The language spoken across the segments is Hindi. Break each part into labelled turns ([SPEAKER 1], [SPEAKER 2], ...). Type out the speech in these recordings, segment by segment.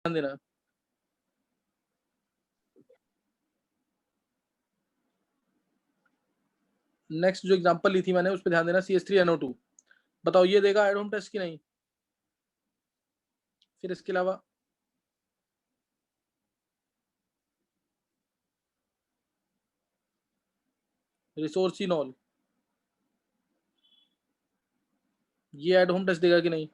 [SPEAKER 1] ध्यान देना। नेक्स्ट जो एग्जांपल ली थी मैंने उस पे ध्यान देना, CH3NO2। बताओ ये देगा एट होम टेस्ट की नहीं? फिर इसके अलावा रिसोर्सिनॉल, ये एट होम टेस्ट देगा कि नहीं?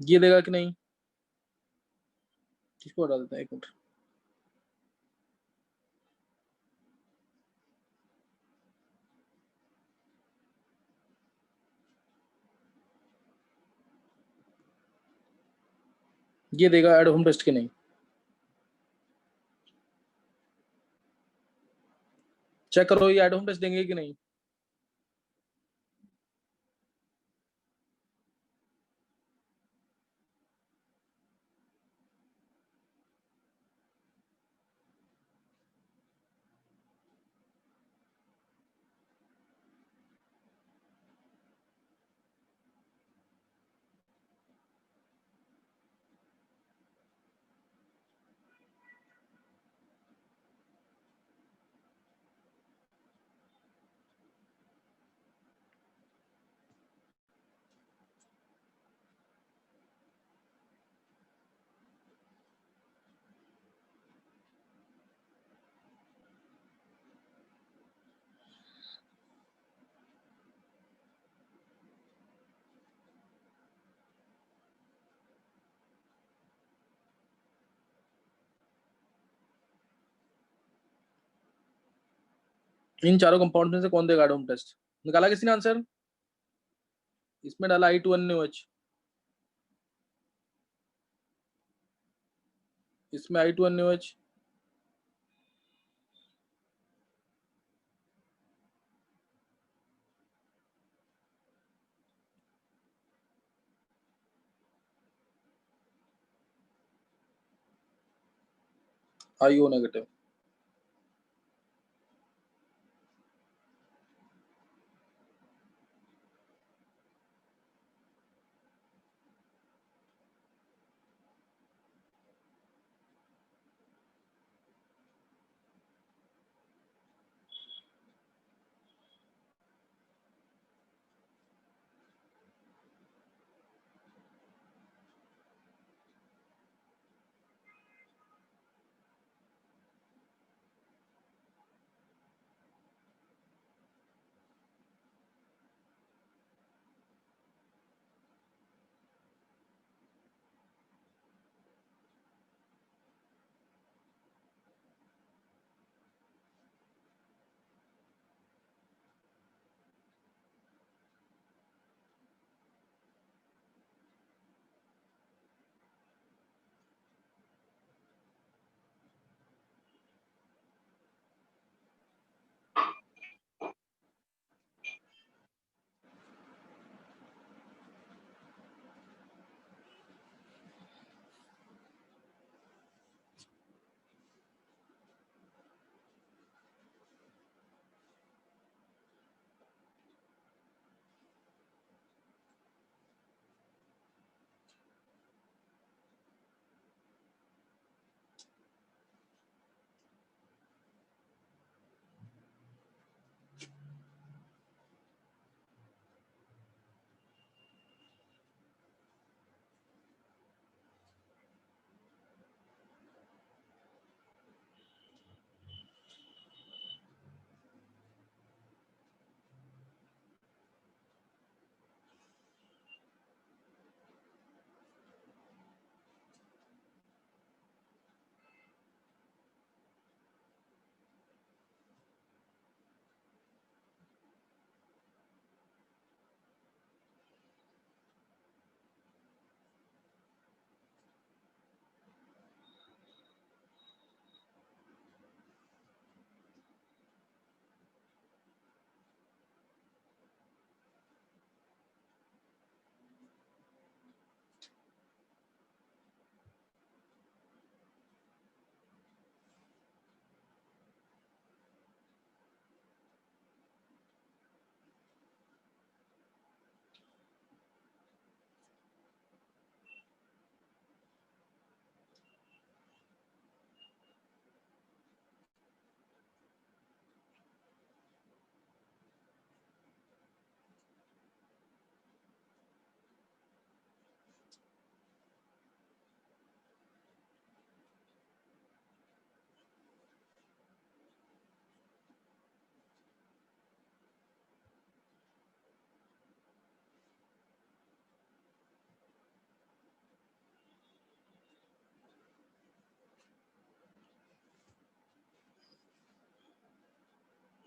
[SPEAKER 1] ये देगा कि नहीं? किसको हटा देता है, एक मिनट। ये देगा एट होम टेस्ट की नहीं? चेक करो ये एट होम टेस्ट देंगे कि नहीं। इन चारों कंपाउंड में से कौन देगा एट होम टेस्ट? निकाला किसी ने आंसर? इसमें डाला I2NOH, इसमें I2NOH, IO नेगेटिव।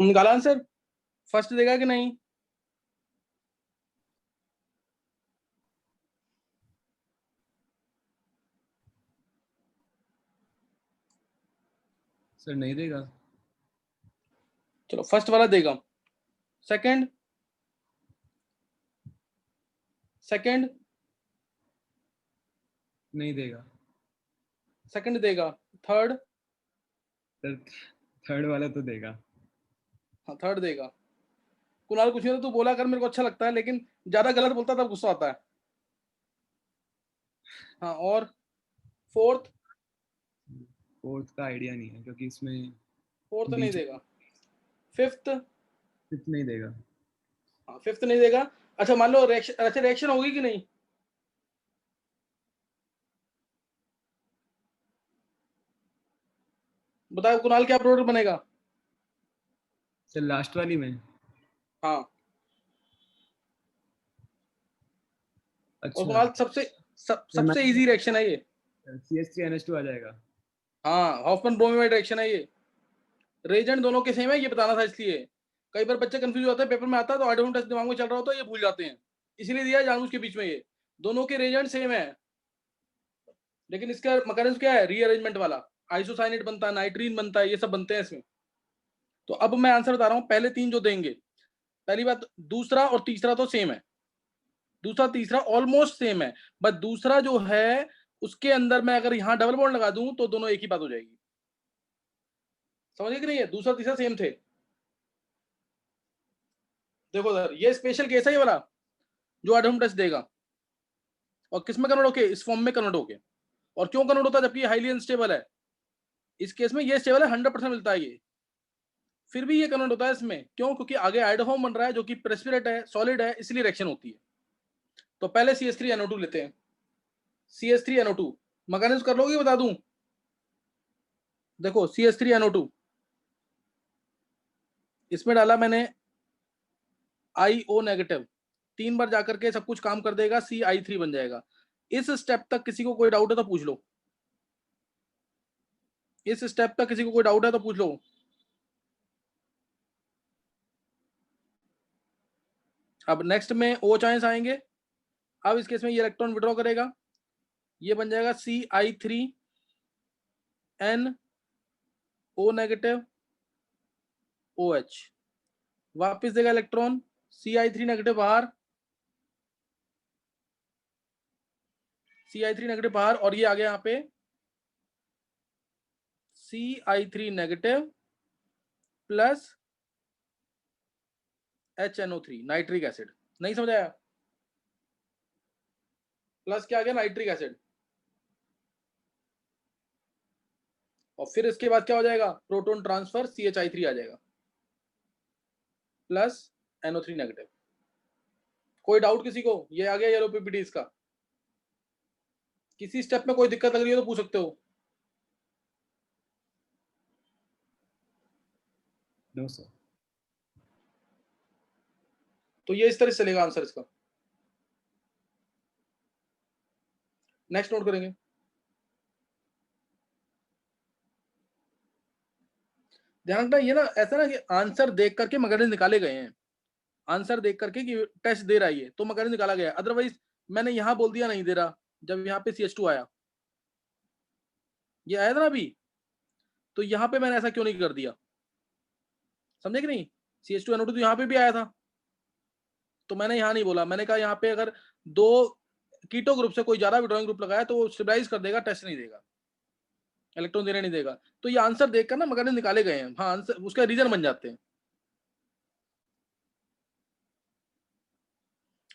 [SPEAKER 1] निकाला आंसर? फर्स्ट देगा कि नहीं?
[SPEAKER 2] सर नहीं देगा।
[SPEAKER 1] चलो फर्स्ट वाला देगा। सेकंड? सेकंड
[SPEAKER 2] नहीं देगा।
[SPEAKER 1] सेकंड देगा। थर्ड?
[SPEAKER 2] सर थर्ड वाला तो देगा।
[SPEAKER 1] हाँ थर्ड देगा। कुणाल कुछ नहीं तो तू बोला कर, मेरे को अच्छा लगता है, लेकिन ज्यादा गलत बोलता तब गुस्सा आता है। हाँ और फोर्थ?
[SPEAKER 2] फोर्थ का आइडिया नहीं है क्योंकि इसमें
[SPEAKER 1] फोर्थ नहीं
[SPEAKER 2] बीच
[SPEAKER 1] देगा। फिफ्थ?
[SPEAKER 2] फिफ्थ नहीं देगा।
[SPEAKER 1] हाँ फिफ्थ नहीं देगा। अच्छा मान लो रिएक्शन, अच्छा रिएक्शन होगी कि नहीं? बताओ कुणाल क्या प्रोडक्ट बनेगा?
[SPEAKER 2] सर लास्ट वाली में।
[SPEAKER 1] हाँ। और
[SPEAKER 2] अच्छा।
[SPEAKER 1] कुणाल सबसे इजी रिएक्शन है ये।
[SPEAKER 2] CH3NH2 आ जाएगा।
[SPEAKER 1] हाँ हॉफमैन ब्रोमीमाइड रिएक्शन है ये। रेजेंट दोनों के सेम है, ये बताना था इसलिए। कई बार बच्चे कंफ्यूज होते हैं, पेपर में आता है तो आइडोम टेस्ट दिमाग में चल रहा होता है, ये भूल जाते हैं, इसीलिए दिया है जानबूझ के बीच में। ये दोनों के रेजेंट सेम है, लेकिन इसका मैकेनिज्म क्या है, रीअरेंजमेंट वाला। आइसोसाइनेट बनता है, नाइट्रीन बनता है, ये सब बनते हैं इसमें। तो अब मैं आंसर बता रहा हूँ, पहले तीन जो देंगे, पहली बात दूसरा और तीसरा तो सेम है, दूसरा तीसरा ऑलमोस्ट सेम है, बट दूसरा जो है उसके अंदर मैं अगर यहां डबल बॉन्ड लगा दूं तो दोनों एक ही बात हो जाएगी। समझे कि नहीं है? दूसरा तीसरा सेम थे। देखो सर ये स्पेशल केस है ये वाला, जो एटम टेस्ट देगा। और किस में कन्वर्ट होके? इस फॉर्म में कन्वर्ट होके। और क्यों कन्वर्ट होता है जबकि हाईली अनस्टेबल है? इस केस में ये स्टेबल है, 100% मिलता है ये, फिर भी ये कन्वर्ट होता है इसमें। क्यों? क्योंकि आगे आइडोफॉर्म बन रहा है जो कि प्रेसिपिटेट है, सॉलिड है, इसलिए रिएक्शन होती है। तो पहले CH3NO2 लेते हैं। CH3NO2 मैकेनिज्म कर लोगे, बता दूं? देखो CH3NO2, इसमें डाला मैंने IO नेगेटिव, 3 बार जाकर के सब कुछ काम कर देगा, CI3 बन जाएगा। इस स्टेप तक किसी को कोई डाउट है तो पूछ लो। इस स्टेप तक किसी को कोई डाउट है तो पूछ लो। अब नेक्स्ट में O चांस आएंगे। अब इस केस में ये इलेक्ट्रॉन विड्रॉ करेगा, ये बन जाएगा CI3NO नेगेटिव OH, वापस देगा इलेक्ट्रॉन, CI3 नेगेटिव बाहर, CI3 नेगेटिव बाहर, और ये आ गया यहाँ पे CI3 negative plus HNO3 nitric acid. नहीं समझ आया? प्लस क्या आ गया? Nitric acid. और फिर इसके बाद क्या हो जाएगा? प्रोटॉन ट्रांसफर, CHI3 आ जाएगा प्लस NO3 नेगेटिव। कोई डाउट किसी को? ये आ गया येलो पीपीटी इसका। किसी स्टेप में कोई दिक्कत लग रही है तो पूछ सकते हो।
[SPEAKER 2] No sir.
[SPEAKER 1] तो ये इस तरह से चलेगा आंसर इसका। नेक्स्ट नोट करेंगे। ध्यान रखना ये ना, ऐसा ना कि आंसर देख करके मैकेनिज्म निकाले गए हैं। आंसर देख करके कि टेस्ट दे रहा है ये तो मैकेनिज्म निकाला गया, अदरवाइज मैंने यहां बोल दिया नहीं दे रहा, जब यहाँ पे CH2 आया, ये आया था ना अभी, तो यहाँ पे मैंने ऐसा क्यों नहीं कर दिया? समझे कि नहीं? CH2NO2 तो यहाँ पे भी आया था, तो मैंने यहाँ नहीं बोला, मैंने कहा यहाँ पे अगर दो कीटो ग्रुप से कोई ज्यादा विड्रॉइंग ग्रुप लगाया तो वो स्टेबलाइज कर देगा, टेस्ट नहीं देगा, इलेक्ट्रॉन देने नहीं देगा। तो ये आंसर देखकर ना मैकेनिज्म निकाले गए हैं, हाँ आंसर उसका रीजन बन जाते हैं।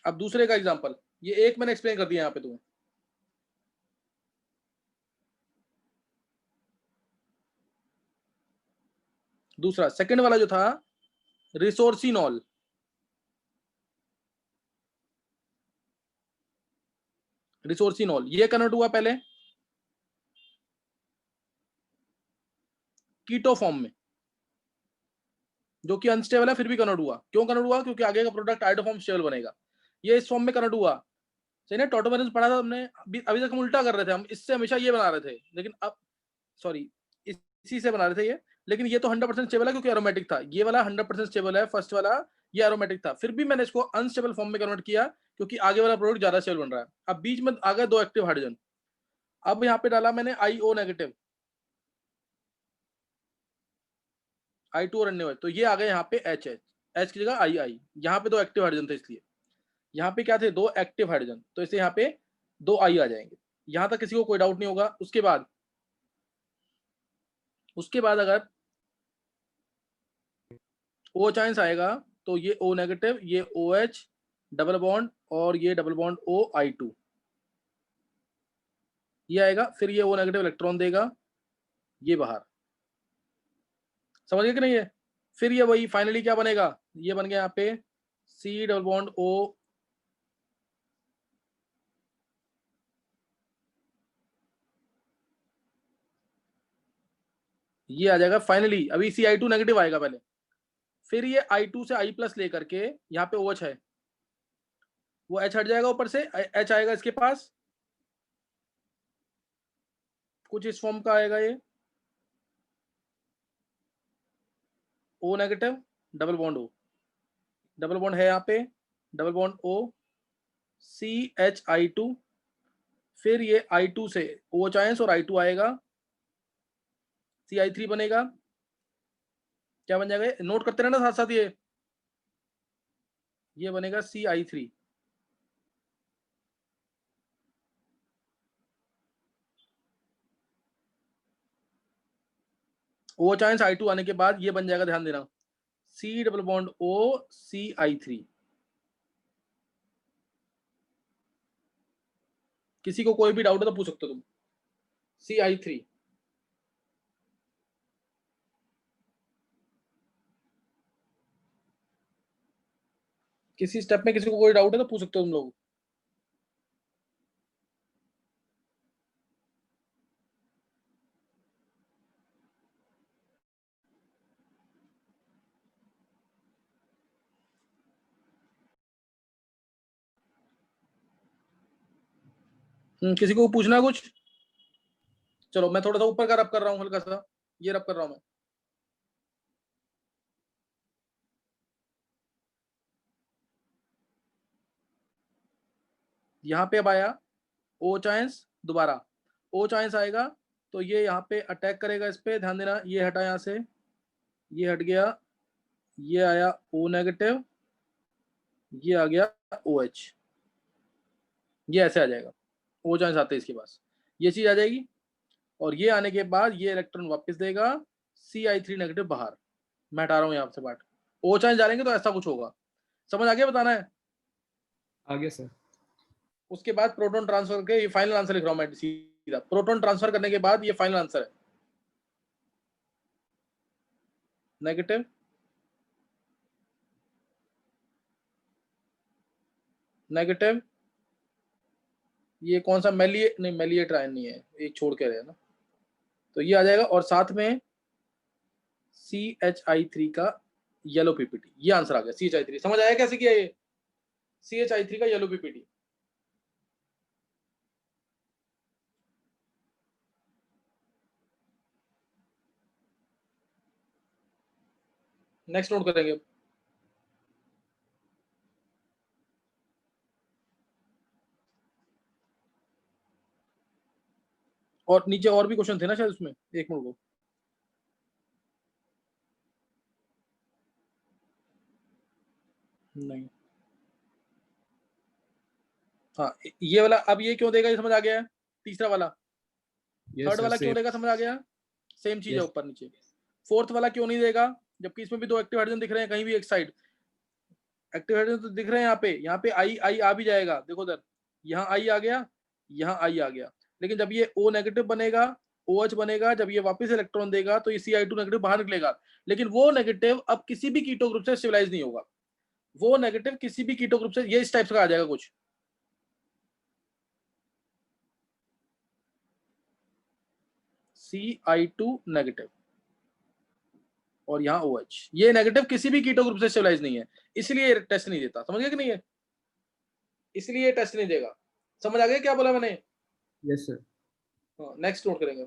[SPEAKER 1] अब दूसरे का एग्जांपल, ये एक मैंने एक्सप्लेन कर दिया यहाँ पे तुम्हें। दूसरा सेकंड वाला जो था, रिसोर्सिनॉल, रिसोर्सिनॉल ये कन्वर्ट हुआ पहले कीटो फॉर्म में, जो कि अनस्टेबल है, फिर भी कन्वर्ट हुआ। क्यों कन्वर्ट हुआ? क्योंकि आगे का प्रोडक्ट आइडोफॉर्म स्टेबल बनेगा। ये इस फॉर्म में कन्वर्ट हुआ। सही ना? टॉटोमेरिस पढ़ा था हमने, अभी तक हम उल्टा कर रहे थे, हम इससे हमेशा ये बना रहे थे, लेकिन अब सॉरी, इसी से बना रहे थे ये, लेकिन ये तो 100% स्टेबल है क्योंकि एरोमेटिक था। ये वाला 100% स्टेबल है, फर्स्ट वाला ये एरोमेटिक था। फिर भी मैंने इसको अनस्टेबल फॉर्म में कन्वर्ट किया क्योंकि आगे वाला प्रोडक्ट ज्यादा स्टेबल बन रहा है। अब बीच में आ गए 2 एक्टिव हाइड्रोजन। अब यहाँ पे डाला मैंने IO नेगेटिव, I2 और अन्य, तो ये आ गए यहाँ पे H की जगह I। यहाँ पे 2 एक्टिव हाइड्रोजन थे इसलिए यहाँ पे क्या थे, 2 एक्टिव हाइड्रोजन, तो इसे यहाँ पे 2 I आ जाएंगे। यहाँ तक किसी को कोई डाउट नहीं होगा। उसके बाद अगर OH आयंस आएगा तो ये O नेगेटिव, ये OH डबल बॉन्ड और ये डबल बॉन्ड O I2 ये आएगा। फिर ये O नेगेटिव इलेक्ट्रॉन देगा ये बाहर, समझ गए कि नहीं है। फिर ये वही फाइनली क्या बनेगा, ये बन गया यहाँ पे C डबल बॉन्ड O, ये आ जाएगा फाइनली। अभी CI2 नेगेटिव आएगा पहले, फिर ये I2 से I प्लस लेकर के यहाँ पे OH है, वो H हट जाएगा, ऊपर से H आएगा इसके पास, कुछ इस फॉर्म का आएगा ये O negative double bond O, double bond है यहाँ पे, डबल बॉन्ड O CHI2, फिर ये I2 से OH आयंस और I2 आएगा, CI3 बनेगा। क्या बन जाएगा, नोट करते रहना साथ साथ, ये बनेगा CI3। OH आयंस I2 आने के बाद ये बन जाएगा, ध्यान देना, C double bond O CI3। किसी को कोई भी डाउट है तो पूछ सकते हो तुम। CI3 किसी स्टेप में किसी को कोई डाउट है तो पूछ सकते हो तुम लोग। किसी को पूछना है कुछ। चलो मैं थोड़ा सा ऊपर का रब कर रहा हूँ, हल्का सा ये रब कर रहा हूँ मैं। यहाँ पे अब आया OH आयंस, दोबारा OH आयंस आएगा तो ये यहाँ पे अटैक करेगा इस पे, ध्यान देना, ये हटा यहाँ से, ये हट गया, ये आया O नेगेटिव, ये आ गया OH, ये ऐसे आ जाएगा। OH आयंस आते हैं इसके पास, ये चीज आ जाएगी, और ये आने के बाद ये इलेक्ट्रॉन वापस देगा, CI3 नेगेटिव बाहर। मैं हटा रहा हूँ यहाँ से पार्ट, OH आयंस डालेंगे तो ऐसा कुछ होगा। समझ आ गया, बताना है
[SPEAKER 2] आगे सर।
[SPEAKER 1] उसके बाद प्रोटॉन ट्रांसफर करके, ये फाइनल आंसर लिख रहा हूँ मैं सीधा, प्रोटॉन ट्रांसफर करने के बाद ये फाइनल आंसर है, नेगेटिव नेगेटिव, ये कौन सा मेलिए, नहीं मेलिएट आयन नहीं है, एक छोड़ के रहे ना, तो ये आ जाएगा, और साथ में CHI3 का येलो पीपीटी, ये आंसर आ गया CHI3। समझ आया कैसे किया ये, CHI3 का येलो पीपीटी। नेक्स्ट नोट करेंगे। और नीचे और भी क्वेश्चन थे ना शायद उसमें, एक मिनट को, नहीं, हाँ ये वाला, अब ये क्यों देगा ये समझ आ गया है, तीसरा वाला।
[SPEAKER 2] यस
[SPEAKER 1] थर्ड
[SPEAKER 2] सर,
[SPEAKER 1] वाला क्यों
[SPEAKER 2] सेम।
[SPEAKER 1] देगा समझ आ गया, सेम चीज है
[SPEAKER 2] यस।
[SPEAKER 1] ऊपर नीचे। फोर्थ वाला क्यों नहीं देगा, जबकि इसमें भी 2 एक्टिव हाइड्रोजन दिख रहे हैं कहीं भी एक साइड, एक्टिव हाइड्रोजन तो दिख रहे हैं यहाँ पे आई आ भी जाएगा, देखो उधर, यहाँ आई आ गया, यहाँ आई आ गया, लेकिन जब ये O नेगेटिव बनेगा, OH बनेगा, जब ये वापस इलेक्ट्रॉन देगा तो ये CI2 नेगेटिव बाहर निकलेगा, लेकिन वो नेगेटिव अब किसी भी कीटो ग्रुप से स्टेबलाइज नहीं होगा, वो नेगेटिव किसी भी कीटो ग्रुप से, ये इस टाइप का आ जाएगा कुछ, CI2 नेगेटिव और यहाँ OH, ये नेगेटिव किसी भी कीटो ग्रुप से स्टेबलाइज नहीं है, इसलिए टेस्ट नहीं देता। समझ गए कि नहीं है, इसलिए ये टेस्ट नहीं देगा। समझ आ गया क्या बोला मैंने।
[SPEAKER 2] Yes sir.
[SPEAKER 1] नेक्स्ट नोट करेंगे।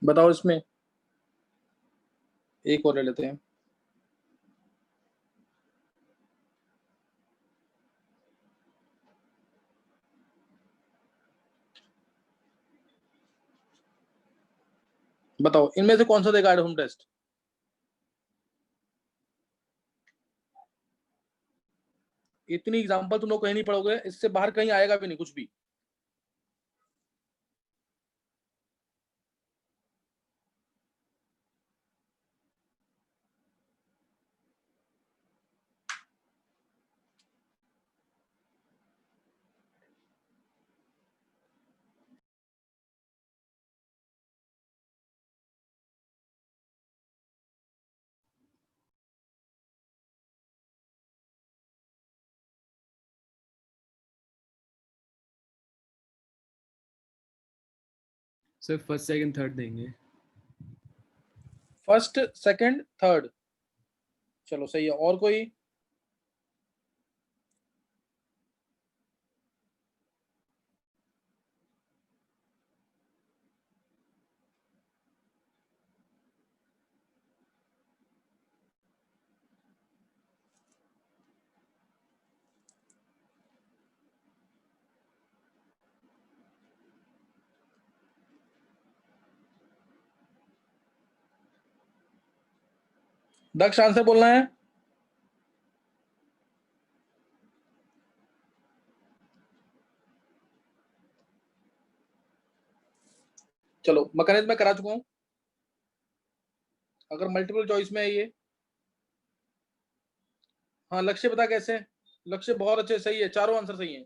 [SPEAKER 1] बताओ इसमें, एक और ले लेते हैं। बताओ इनमें से कौन सा देगा एट होम टेस्ट? इतनी एग्जांपल तुम लोग कहीं नहीं पढ़ोगे, इससे बाहर कहीं आएगा भी नहीं कुछ भी।
[SPEAKER 2] सर फर्स्ट सेकंड थर्ड देंगे।
[SPEAKER 1] फर्स्ट सेकंड थर्ड, चलो सही है। और कोई? दक्ष आंसर बोलना है। चलो मैकेनिज्म में करा चुका हूं, अगर मल्टीपल चॉइस में है ये। हाँ लक्ष्य बता कैसे? लक्ष्य बहुत अच्छे, सही है, चारों आंसर सही है,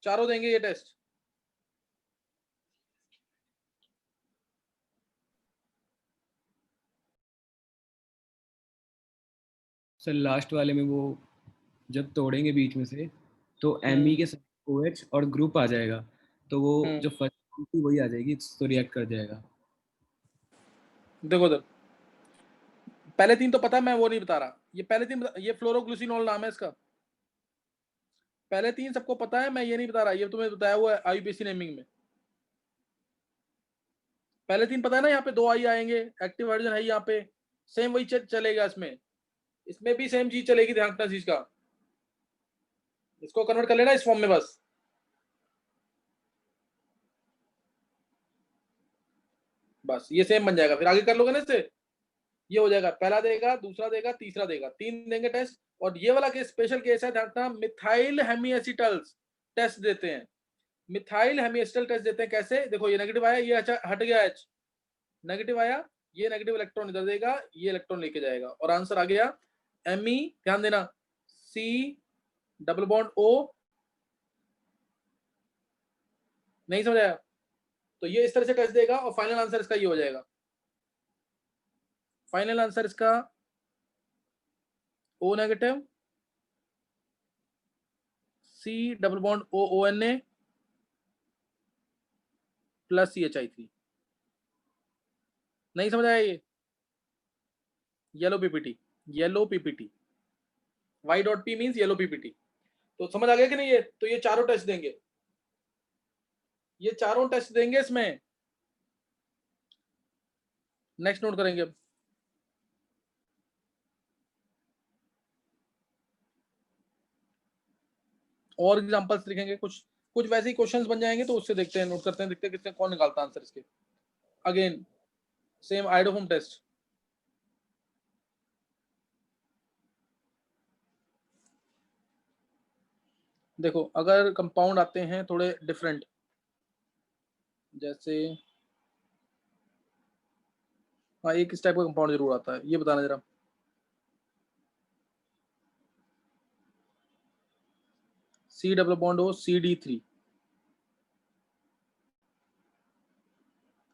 [SPEAKER 1] चारों देंगे ये टेस्ट।
[SPEAKER 2] सर लास्ट वाले में वो जब तोड़ेंगे बीच में से तो एम के साथ OH और ग्रुप आ जाएगा, तो वो जो फर्स्ट थी वही आ जाएगी, तो रिएक्ट कर जाएगा।
[SPEAKER 1] देखो देखो, पहले तीन तो पता है, मैं वो नहीं बता रहा। ये पहले तीन ये फ्लोरोग्लूसिनॉल नाम है इसका। पहले तीन सबको पता है, मैं ये नहीं बता रहा, ये तुम्हें बताया हुआ है IUPAC नेमिंग में। पहले तीन पता है ना, यहाँ पे 2 आई आएंगे, एक्टिव हाइड्रोजन है यहाँ पे, सेम वही चलेगा इसमें। इसमें भी सेम चीज चलेगी, ध्यान रखना चीज का। इसको कन्वर्ट कर लेना इस फॉर्म में बस। बस ये सेम बन जाएगा, फिर आगे कर लोगे ना इससे। ये हो जाएगा, पहला देगा, दूसरा देगा, तीसरा देगा, 3 देंगे टेस्ट। और ये वाला केस स्पेशल केस है, ध्यान रखना, मिथाइल हेमीएसिटल्स टेस्ट देते हैं। मिथाइल हेमीएसिटल टेस्ट देते हैं कैसे? देखो ये नेगेटिव आया, ये अच्छा हट गया H, नेगेटिव आया, ये नेगेटिव इलेक्ट्रॉन इधर देगा, ये इलेक्ट्रॉन लेके जाएगा, और आंसर आ गया Me। ध्यान देना, C डबल बॉन्ड O। नहीं समझ आया? तो ये इस तरह से टेस्ट देगा, और फाइनल आंसर इसका ये हो जाएगा। फाइनल आंसर इसका O negative, C double bond O ONA plus CH3। नहीं समझ आया? ये yellow PPT, yellow PPT, Y dot P means yellow PPT. तो समझ आ गया कि नहीं? ये तो ये चारों टेस्ट देंगे, ये चारों टेस्ट देंगे इसमें। नेक्स्ट नोट करेंगे अब, और एग्जांपल्स लिखेंगे, कुछ कुछ वैसे ही क्वेश्चंस बन जाएंगे, तो उससे देखते हैं, नोट करते हैं, देखते हैं किसने कौन निकालता है आंसर इसके। Again same iodoform test. देखो अगर कंपाउंड आते हैं थोड़े डिफरेंट, जैसे हाँ एक इस टाइप का कंपाउंड जरूर आता है, ये बताना जरा। C double bond O CD3,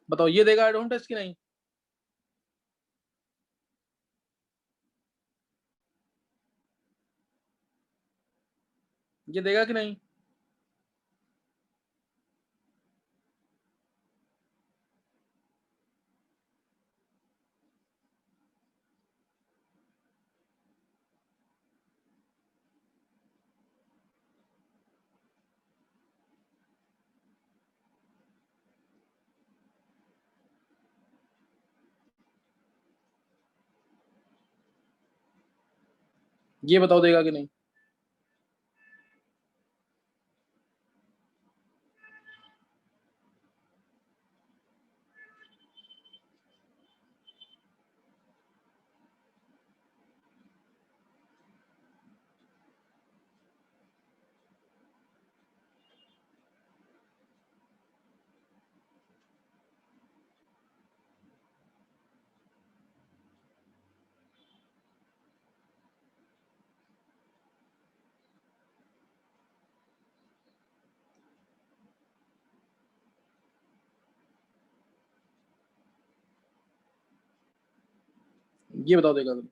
[SPEAKER 1] बताओ ये देगा आइडोफोम टेस्ट की नहीं? ये देगा कि नहीं? ये बताओ देगा कि नहीं। ये बताओ देगा कि नहीं।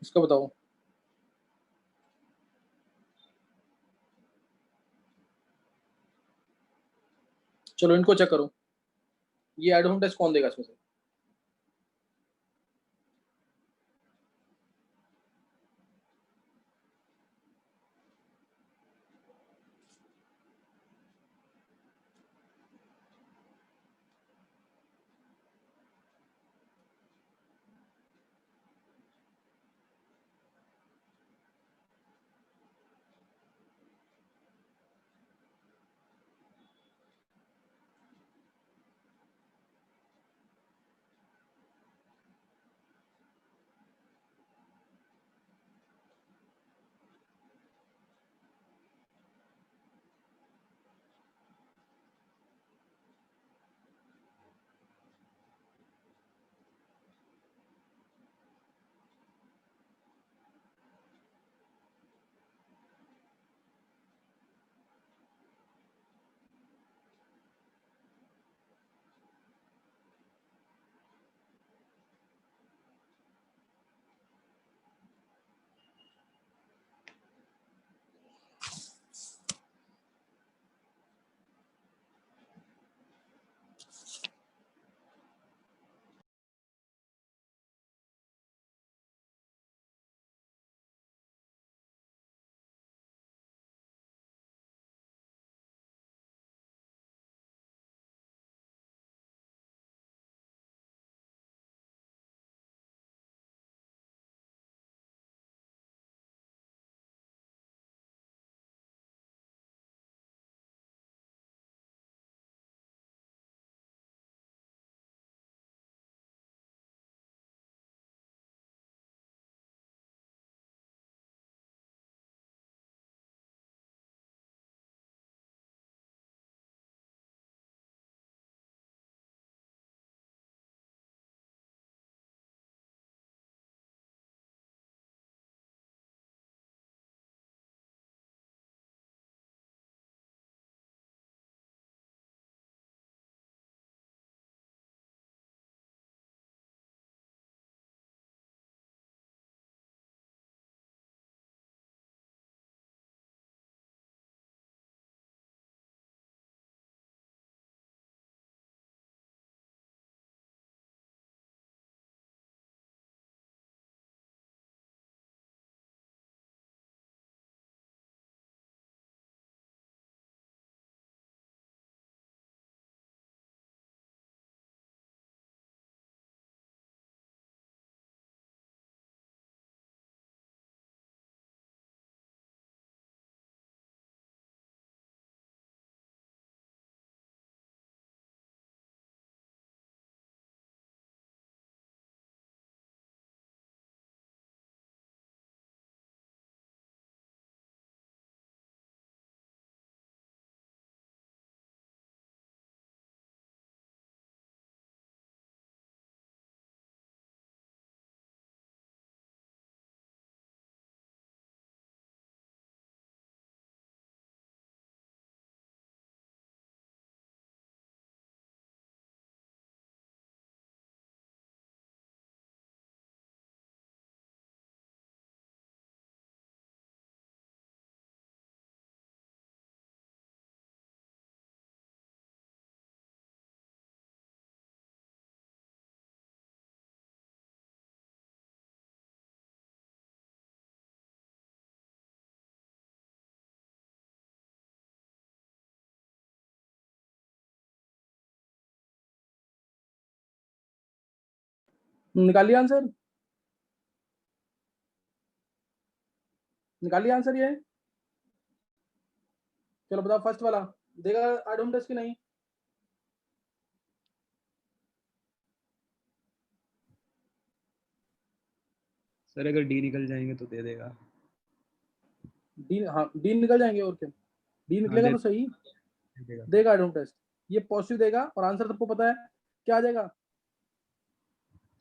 [SPEAKER 1] इसको बताओ। चलो इनको चेक करो, ये एड होम टेस्ट कौन देगा इसमें से। निकालिए आंसर, निकालिए आंसर ये। चलो बताओ फर्स्ट वाला देगा आइडोम टेस्ट की नहीं?
[SPEAKER 2] सर अगर डी निकल जाएंगे तो दे देगा।
[SPEAKER 1] डी, हाँ डी निकल जाएंगे और क्या, डी
[SPEAKER 2] हाँ
[SPEAKER 1] निकलेगा तो सही,
[SPEAKER 2] दे देगा।
[SPEAKER 1] देगा आइडोम टेस्ट। ये पॉजिटिव देगा और आंसर सबको पता है क्या आ जाएगा,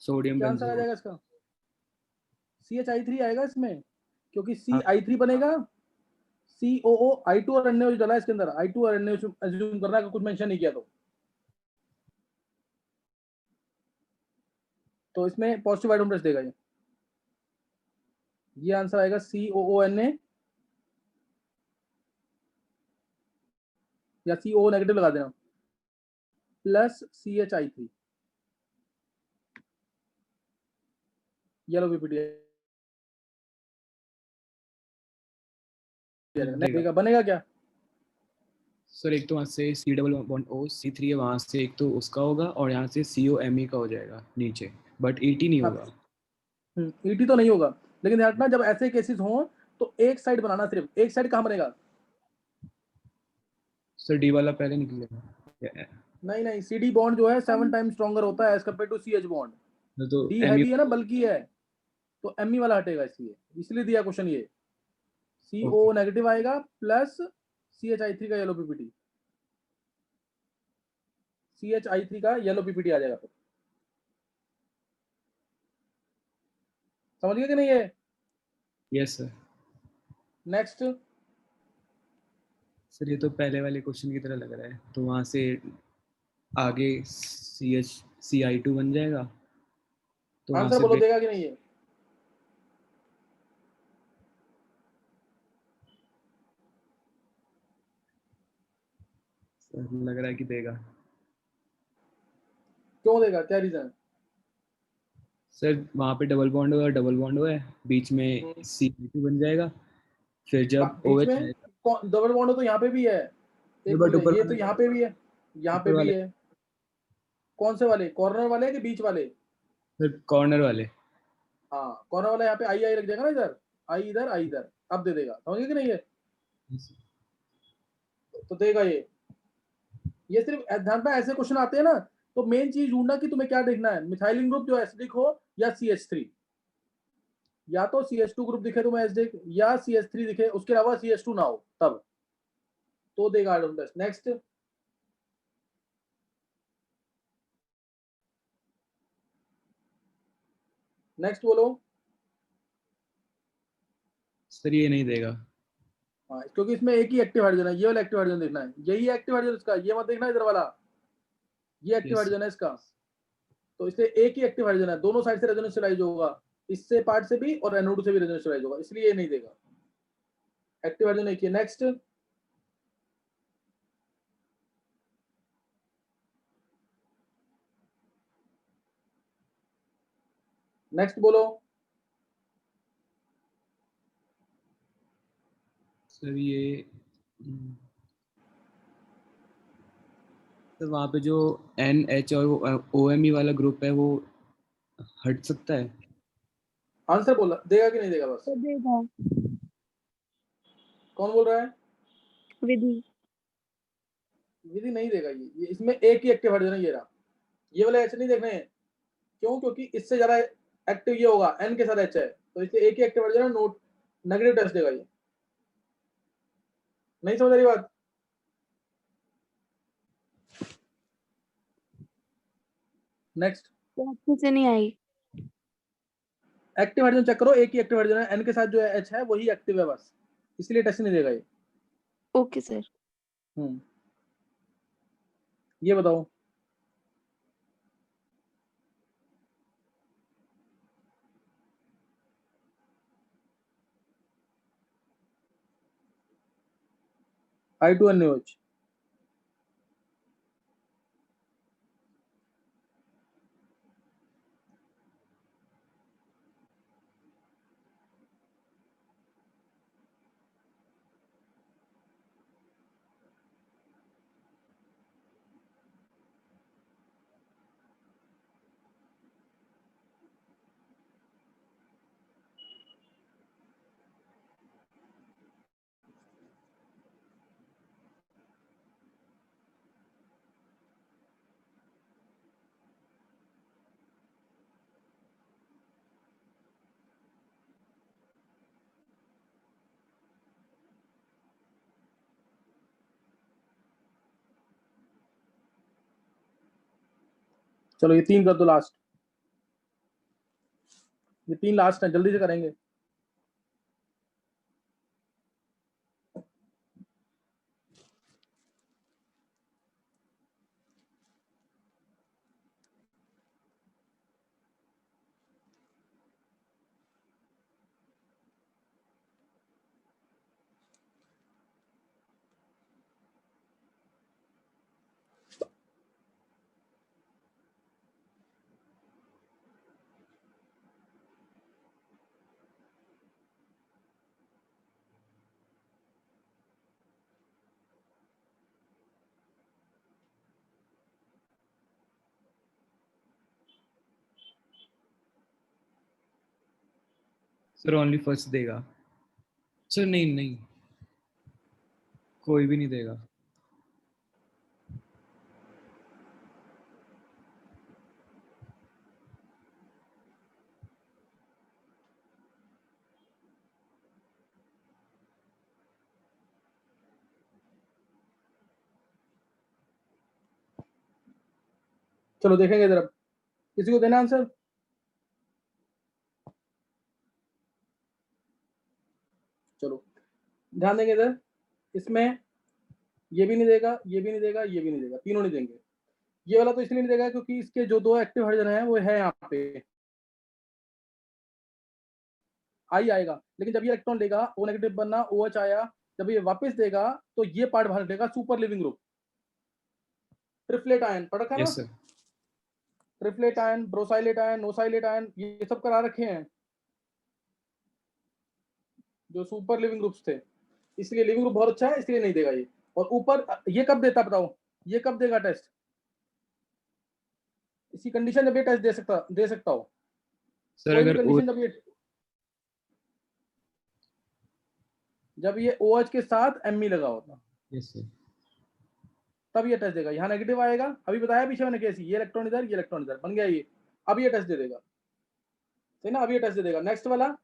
[SPEAKER 2] सोडियम
[SPEAKER 1] क्या आंसर आ
[SPEAKER 2] बेंजोएट।
[SPEAKER 1] जाएगा इसका? CH I3 आएगा इसमें, क्योंकि
[SPEAKER 2] हाँ
[SPEAKER 1] CI3 बनेगा, COO I2 और NaOH डाला है इसके अंदर, I2 और NaOH एज्यूम करना है, कुछ मेंशन नहीं किया तो इसमें पॉजिटिव आइडोम टेस्ट देगा ये आंसर आएगा COONA या CO नेगेटिव लगा देना plus CH I3 yellow PPT देगा, बनेगा क्या?
[SPEAKER 2] सर एक तो वहाँ से C double bond O C3 है, वहाँ से एक तो उसका होगा और यहाँ से COMe का हो जाएगा नीचे, बट ET नहीं
[SPEAKER 1] हाँ,
[SPEAKER 2] होगा।
[SPEAKER 1] ET तो नहीं होगा, लेकिन ध्यान रखना जब ऐसे केसेस हों तो एक साइड बनाना, सिर्फ एक साइड कहाँ बनेगा?
[SPEAKER 2] सर डी वाला पहले निकलेगा।
[SPEAKER 1] नहीं नहीं, CD बॉन्ड जो है 7 टाइम स्ट्रॉन्गर होता है as compare to CH bond.
[SPEAKER 2] तो
[SPEAKER 1] डी
[SPEAKER 2] ME।
[SPEAKER 1] हैवी है ना, बल्कि है, तो ME वाला हटेगा, इसलिए दिया क्वेश्चन ये। CO
[SPEAKER 2] ओके
[SPEAKER 1] नेगेटिव आएगा प्लस CH I3 का येलो पीपीटी, CH I3 का येलो पीपीटी आ जाएगा फिर। समझ गए कि नहीं है?
[SPEAKER 2] Yes sir.
[SPEAKER 1] नेक्स्ट,
[SPEAKER 2] सर ये तो पहले वाले क्वेश्चन की तरह लग रहा है, तो वहाँ से आगे CH CI2 बन जाएगा, तो वहाँ
[SPEAKER 1] आंसर
[SPEAKER 2] से
[SPEAKER 1] बोलो देगा कि नहीं है?
[SPEAKER 2] सर लग रहा है कि देगा।
[SPEAKER 1] क्यों देगा, क्या रीजन है?
[SPEAKER 2] सर वहाँ पे डबल बॉन्ड हुआ है, बीच में CI2 बन जाएगा, फिर जब
[SPEAKER 1] बीच
[SPEAKER 2] OH
[SPEAKER 1] में
[SPEAKER 2] आएगा।
[SPEAKER 1] डबल बॉन्ड तो यहाँ पे भी है, एक
[SPEAKER 2] बट
[SPEAKER 1] मिनट,
[SPEAKER 2] ऊपर
[SPEAKER 1] ये तो
[SPEAKER 2] वाले
[SPEAKER 1] यहाँ पे भी है, यहाँ पे
[SPEAKER 2] ऊपर
[SPEAKER 1] भी
[SPEAKER 2] वाले
[SPEAKER 1] है। कौन से वाले, कॉर्नर वाले कि बीच वाले?
[SPEAKER 2] सर कॉर्नर वाले।
[SPEAKER 1] हाँ कॉर्नर वाला, यहाँ पे आई आई लग जाएगा ना, इधर आई, इधर आई, इधर, अब दे देगा, समझ गए कि नहीं है? तो देगा ये सिर्फ ध्यान में ऐसे क्वेश्चन आते हैं ना, तो मेन चीज ढूंढना कि तुम्हें क्या देखना है, मिथाइलिन ग्रुप जो एसिडिक हो या CH3, या तो CH2 ग्रुप दिखे तुम्हें एसिडिक या CH3 दिखे, उसके अलावा CH2 ना हो तब तो देगा आइडोम टेस्ट। नेक्स्ट, नेक्स्ट बोलो।
[SPEAKER 2] सर ये नहीं देगा।
[SPEAKER 1] हाँ क्योंकि इसमें एक ही एक्टिव हाइड्रोजन है, ये वाला एक्टिव हाइड्रोजन देखना है, यही एक्टिव हाइड्रोजन इसका, ये मत देखना इधर वाला, ये एक्टिव
[SPEAKER 2] यस।
[SPEAKER 1] हाइड्रोजन है इसका, तो इसलिए एक ही एक्टिव हाइड्रोजन है, दोनों साइड से रेजोनेंस होगा, इससे पार्ट से भी और NO2 से भी रेजोनेंस होगा, इसलिए ये नहीं देगा, एक्टिव हाइड्रोजन एक ही। नेक्स्ट, नेक्स्ट बोलो।
[SPEAKER 2] सर ये सर वहाँ पे जो NH और OMe वाला ग्रुप है वो हट सकता है।
[SPEAKER 1] आंसर बोला देगा कि नहीं देगा बस?
[SPEAKER 3] तो देगा।
[SPEAKER 1] कौन बोल रहा है?
[SPEAKER 3] विधि।
[SPEAKER 1] विधि नहीं देगा, ये इसमें एक ही एक्टिव हाइड्रोजन है, ये रहा, ये वाले H नहीं देखने हैं, क्यों? क्योंकि इससे ज्यादा एक्टिव ये होगा, N के साथ H है, तो इसलिए एक ही एक्टिव हाइड्रोजन है, नोट नेगेटिव टेस्ट देगा ये। नहीं समझ रही बात? नेक्स्ट,
[SPEAKER 3] तो अच्छे से नहीं आई।
[SPEAKER 1] एक्टिव हाइड्रोजन चेक करो, एक ही एक्टिव हाइड्रोजन है, N के साथ जो H है वही एक्टिव है बस, इसलिए टेस्ट नहीं देगा ये।
[SPEAKER 3] Okay sir.
[SPEAKER 1] ये बताओ, I2NaOH, चलो ये 3 कर दो लास्ट, ये 3 लास्ट हैं, जल्दी से करेंगे।
[SPEAKER 2] सर ओनली फर्स्ट देगा सर। नहीं नहीं, कोई भी नहीं देगा।
[SPEAKER 1] चलो देखेंगे जरा, किसी को देना आंसर? चलो ध्यान देंगे इधर, इसमें ये भी नहीं देगा, ये भी नहीं देगा, ये भी नहीं देगा, तीनों नहीं देंगे। ये वाला तो इसलिए नहीं देगा क्योंकि इसके जो 2 एक्टिव हाइड्रोजन है वो है यहाँ पे, आई आएगा, लेकिन जब ये इलेक्ट्रॉन लेगा O नेगेटिव बनना, OH आया, जब ये वापस देगा तो ये पार्ट बाहर देगा, super leaving group, triflate ion पढ़ रखा है ना?
[SPEAKER 2] Yes sir.
[SPEAKER 1] Triflate ion, brosylate ion, nosylate ion, ये सब करा रखे हैं जो सुपर लिविंग ग्रुप्स थे, इसलिए लिविंग ग्रुप बहुत अच्छा है, इसलिए नहीं देगा ये। और ऊपर ये कब देता बताओ, ये कब देगा टेस्ट? इसी कंडीशन जब ये टेस्ट दे सकता हो
[SPEAKER 2] सर
[SPEAKER 1] कोई भी
[SPEAKER 2] अगर
[SPEAKER 1] कंडीशन, जब ये OH के साथ Me लगा होता,
[SPEAKER 2] यस सर,
[SPEAKER 1] तब ये टेस्ट देगा। यहाँ नेगेटिव आएगा, अभी बताया पीछे मैंने कैसी, ये इलेक्ट्रॉन इधर, ये इलेक्ट्रॉन इधर, बन गया ये, अब ये टेस्ट दे देगा, सही ना? अब ये टेस्ट दे देगा। नेक्स्ट वाला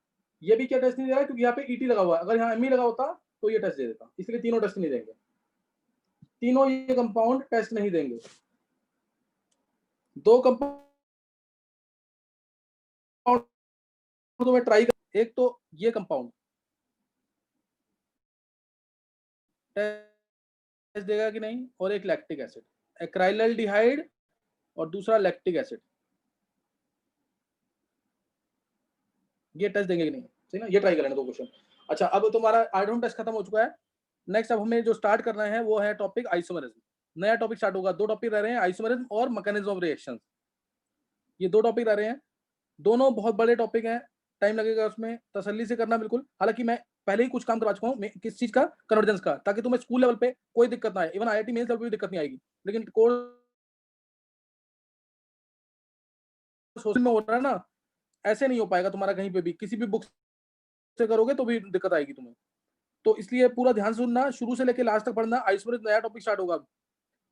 [SPEAKER 1] ये भी क्या टेस्ट नहीं दे रहा क्योंकि यहाँ पे ET लगा हुआ है, अगर यहाँ Me लगा होता तो ये टेस्ट दे देता, इसलिए तीनों टेस्ट नहीं देंगे, तीनों ये कंपाउंड टेस्ट नहीं देंगे। 2 कंपाउंड तो मैं ट्राई कर, एक तो ये कंपाउंड टेस्ट देगा कि नहीं, और एक लैक्टिक एसिड, एक्राइलल्डिहाइड और दूसरा लैक्टिक एसिड, ये टेस्ट देंगे कि नहीं, सही ना? ये ट्राई कर लेना 2 क्वेश्चन। अच्छा अब तुम्हारा आयोडीन टेस्ट खत्म हो चुका है। नेक्स्ट अब हमें जो स्टार्ट करना है वो है टॉपिक आइसोमेरिज्म, नया टॉपिक स्टार्ट होगा। 2 टॉपिक रह रहे हैं, आइसोमेरिज्म और मैकेनिज्म ऑफ रिएक्शंस, ये 2 टॉपिक रह रहे हैं, दोनों बहुत बड़े टॉपिक हैं, टाइम लगेगा उसमें, तसल्ली से करना बिल्कुल। हालांकि मैं पहले ही कुछ काम करवा चुका हूँ, किस चीज का, कन्वर्जेंस का, ताकि तुम्हें स्कूल लेवल पे कोई दिक्कत ना आए, इवन IIT मेंस लेवल पे भी दिक्कत नहीं आएगी, लेकिन कोर्स सोशल में हो रहा है ना, ऐसे नहीं हो पाएगा तुम्हारा, कहीं पे भी किसी भी बुक से करोगे तो भी दिक्कत आएगी तुम्हें। तो इसलिए पूरा ध्यान से सुनना, शुरू से लेकर लास्ट तक पढ़ना। आइसोमेरिज्म नया टॉपिक स्टार्ट होगा,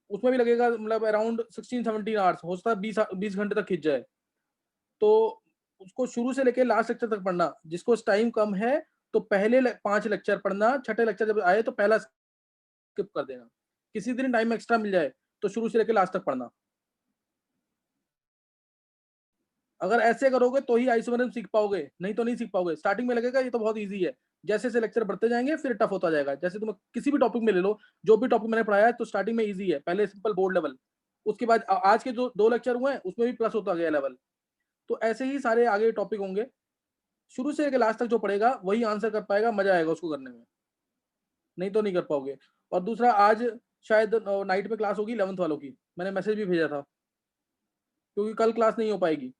[SPEAKER 1] उसमें भी लगेगा मतलब अराउंड 16-17 आवर्स, हो सकता है 20 घंटे तक खिंच जाए, तो उसको शुरू से लेकर लास्ट लेक्चर तक पढ़ना। जिसको टाइम कम है तो पहले 5 लेक्चर पढ़ना, छठे लेक्चर जब आए तो पहला स्किप कर देना। किसी दिन टाइम एक्स्ट्रा मिल जाए तो शुरू से लेकर लास्ट तक पढ़ना। अगर ऐसे करोगे तो ही आइसोमेरिज्म सीख पाओगे, नहीं तो नहीं सीख पाओगे। स्टार्टिंग में लगेगा ये तो बहुत इजी है, जैसे जैसे लेक्चर बढ़ते जाएंगे फिर टफ होता जाएगा। जैसे तुम किसी भी टॉपिक में ले लो, जो भी टॉपिक मैंने पढ़ाया है, तो स्टार्टिंग में इजी है, पहले सिंपल बोर्ड लेवल, उसके बाद आज के जो 2 लेक्चर हुए हैं उसमें भी प्लस होता गया लेवल। तो ऐसे ही सारे आगे टॉपिक होंगे, शुरू से लेकर लास्ट तक जो पढ़ेगा वही आंसर कर पाएगा, मजा आएगा उसको करने में, नहीं तो नहीं कर पाओगे। और दूसरा, आज शायद नाइट में क्लास होगी 11th वालों की, मैंने मैसेज भी भेजा था, क्योंकि कल क्लास नहीं हो पाएगी,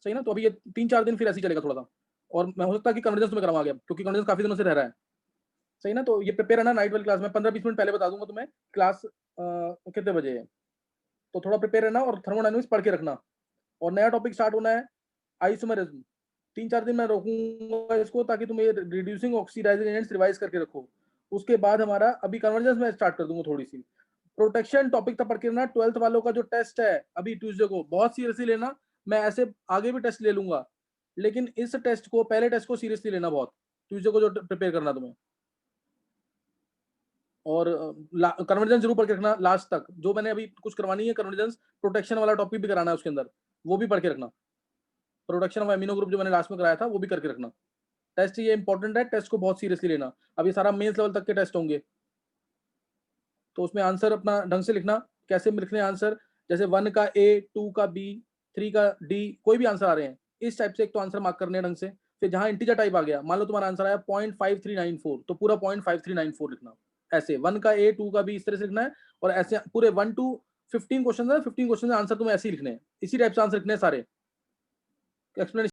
[SPEAKER 1] सही ना? तो अभी ये 3-4 दिन फिर ऐसे ही चलेगा थोड़ा सा, और मैं हो सकता है कि कन्वर्जेंस में करवा गया, क्योंकि कन्वर्जेंस काफी दिनों से रह रहा है, सही ना? तो ये प्रिपेयर है ना, नाइट वाली क्लास में 15-20 मिनट पहले बता दूंगा तुम्हें क्लास कितने बजे है, तो थोड़ा प्रिपेयर रहना और थर्मोडायनामिक्स पढ़ के रखना। और नया टॉपिक स्टार्ट होना है आइसोमेरिज्म, 3-4 दिन मैं रोकूंगा इसको, ताकि तुम ये रिड्यूसिंग ऑक्सीडाइजिंग एजेंट्स रिवाइज करके रखो। उसके बाद हमारा अभी कन्वर्जेंस में स्टार्ट कर दूंगा थोड़ी सी। प्रोटेक्शन टॉपिक तक पढ़ के ना, 12th वालों का जो टेस्ट है अभी ट्यूसडे को, बहुत सीरियसली लेना। मैं ऐसे आगे भी टेस्ट ले लूंगा, लेकिन इस टेस्ट को, पहले टेस्ट को सीरियसली लेना बहुत, ट्यूसडे को जो प्रिपेयर करना तुम्हें, और कन्वर्जेंस जरूर पढ़ के रखना लास्ट तक। जो मैंने अभी कुछ करवानी है कन्वर्जेंस प्रोटेक्शन वाला टॉपिक भी कराना है उसके अंदर, वो भी पढ़ के रखना। प्रोडक्शन ऑफ एमिनो ग्रुप जो मैंने लास्ट में कराया था वो भी करके रखना। टेस्ट ये इंपॉर्टेंट है, टेस्ट को बहुत सीरियसली लेना। अब ये सारा मेंस लेवल तक के टेस्ट होंगे, तो उसमें आंसर अपना ढंग से लिखना। कैसे लिखने आंसर, जैसे 1 का A, 2 का B, 3 का D, कोई भी आंसर आ रहे हैं इस टाइप से एक तो आंसर मार्क करने हैं ढंग से। फिर जहां इंटीजर टाइप आ गया, मान लो तुम्हारा आंसर आया 0.5394, तो पूरा 0.5394 लिखना। ऐसे 1 का A, 2 का B इस तरह से लिखना है, और ऐसे पूरे 1 to 15 क्वेश्चन है, 15 क्वेश्चन आंसर तुम्हें ऐसे ही लिखने हैं, इसी टाइप से आंसर लिखने हैं सारे। एक्सप्लेनेशन